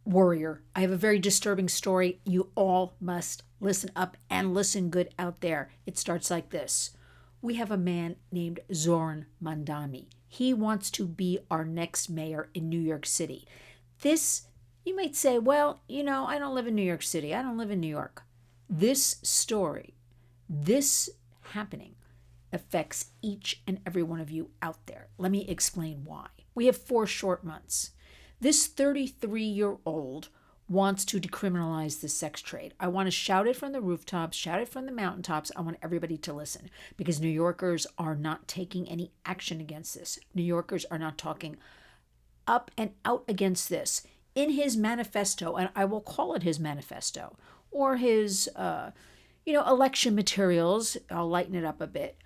warrior. I have a very disturbing story. You all must listen up and listen good out there. It starts like this. We have a man named Zorhan Mamdani. He wants to be our next mayor in New York City. This, you might say, well, I don't live in New York City. I don't live in New York. This story, this happening, affects each and every one of you out there. Let me explain why. We have 4 short months. This 33-year-old wants to decriminalize the sex trade. I want to shout it from the rooftops, shout it from the mountaintops. I want everybody to listen because New Yorkers are not taking any action against this. New Yorkers are not talking up and out against this. In his manifesto, and I will call it his manifesto, or his, election materials, I'll lighten it up a bit.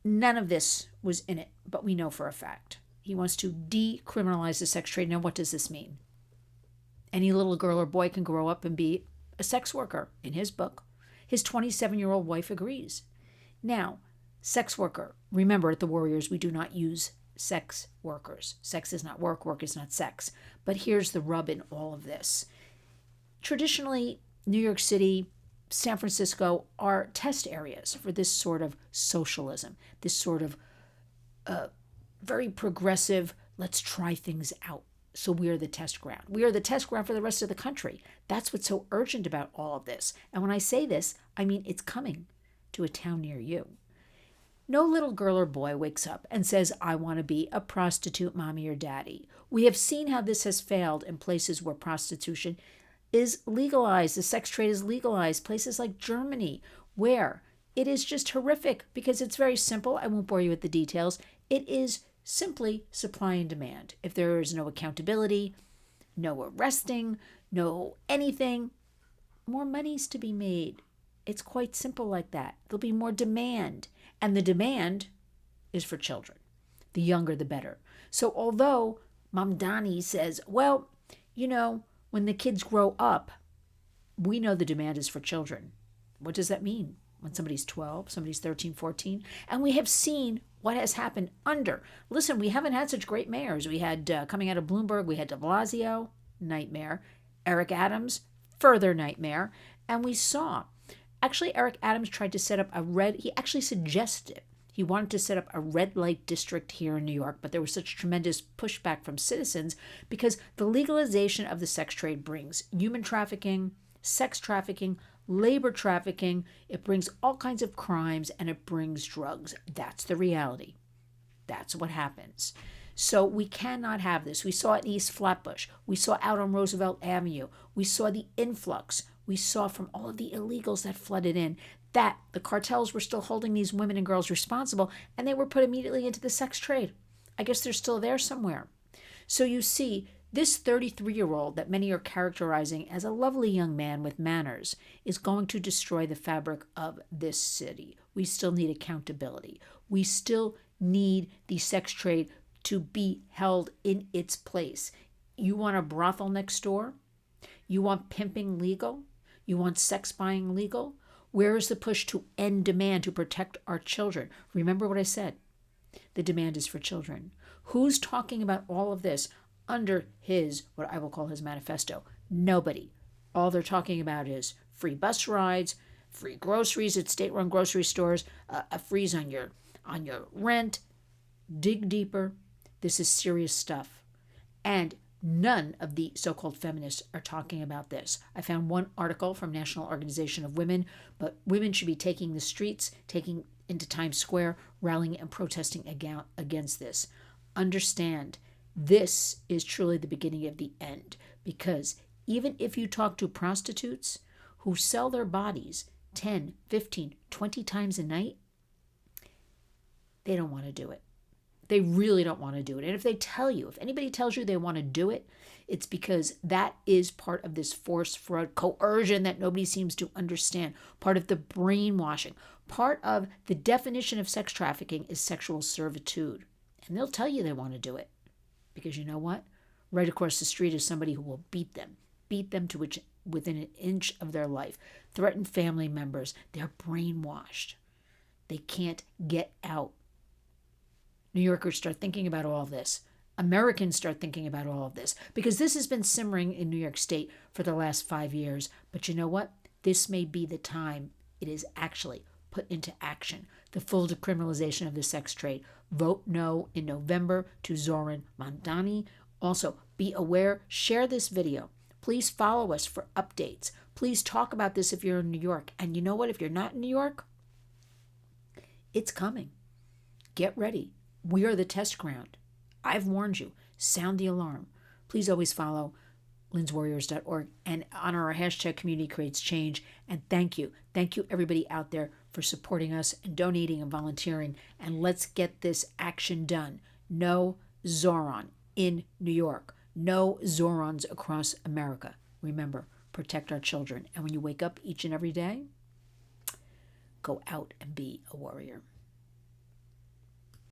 None of this was in it, but we know for a fact. He wants to decriminalize the sex trade. Now, what does this mean? Any little girl or boy can grow up and be a sex worker in his book. His 27-year-old wife agrees. Now, sex worker. Remember, at the Warriors, we do not use sex workers. Sex is not work, work is not sex. But here's the rub in all of this. Traditionally, New York City, San Francisco are test areas for this sort of socialism, this sort of very progressive, let's try things out. So we are the test ground. We are the test ground for the rest of the country. That's what's so urgent about all of this. And when I say this, I mean it's coming to a town near you. No little girl or boy wakes up and says, I want to be a prostitute mommy or daddy. We have seen how this has failed in places where prostitution is legalized. The sex trade is legalized. Places like Germany, where it is just horrific because it's very simple. I won't bore you with the details. It is simply supply and demand. If there is no accountability, no arresting, no anything, more money's to be made. It's quite simple like that. There'll be more demand. And the demand is for children. The younger, the better. So although Mamdani says, well, when the kids grow up, we know the demand is for children. What does that mean? When somebody's 12, somebody's 13, 14. And we have seen what has happened under. Listen, we haven't had such great mayors. We had, coming out of Bloomberg, we had de Blasio, nightmare. Eric Adams, further nightmare. And we saw, actually, Eric Adams tried to set up he actually suggested he wanted to set up a red light district here in New York, but there was such tremendous pushback from citizens because the legalization of the sex trade brings human trafficking, sex trafficking, labor trafficking. It brings all kinds of crimes and it brings drugs. That's the reality. That's what happens. So we cannot have this. We saw it in East Flatbush. We saw out on Roosevelt Avenue. We saw the influx. We saw from all of the illegals that flooded in that the cartels were still holding these women and girls responsible and they were put immediately into the sex trade. I guess they're still there somewhere. So you see, this 33-year-old that many are characterizing as a lovely young man with manners is going to destroy the fabric of this city. We still need accountability. We still need the sex trade to be held in its place. You want a brothel next door? You want pimping legal? You want sex buying legal? Where is the push to end demand to protect our children? Remember what I said. The demand is for children. Who's talking about all of this under his, what I will call his manifesto? Nobody. All they're talking about is free bus rides, free groceries at state-run grocery stores, a freeze on your rent. Dig deeper. This is serious stuff. And none of the so-called feminists are talking about this. I found one article from National Organization of Women, but women should be taking the streets, taking into Times Square, rallying and protesting against this. Understand, this is truly the beginning of the end, because even if you talk to prostitutes who sell their bodies 10, 15, 20 times a night, they don't want to do it. They really don't want to do it. And if anybody tells you they want to do it, it's because that is part of this force, fraud, coercion that nobody seems to understand. Part of the brainwashing. Part of the definition of sex trafficking is sexual servitude. And they'll tell you they want to do it. Because you know what? Right across the street is somebody who will beat them to within an inch of their life. Threaten family members. They're brainwashed. They can't get out. New Yorkers, start thinking about all this. Americans start thinking about all of this, because this has been simmering in New York State for the last 5 years. But you know what? This may be the time it is actually put into action. The full decriminalization of the sex trade. Vote no in November to Zorhan Mamdani. Also, be aware, share this video. Please follow us for updates. Please talk about this if you're in New York. And you know what? If you're not in New York, it's coming. Get ready. We are the test ground. I've warned you. Sound the alarm. Please always follow lynswarriors.org and honor our hashtag Community Creates Change. And thank you. Thank you, everybody out there, for supporting us and donating and volunteering. And let's get this action done. No Zorhan in New York. No Zorhans across America. Remember, protect our children. And when you wake up each and every day, go out and be a warrior.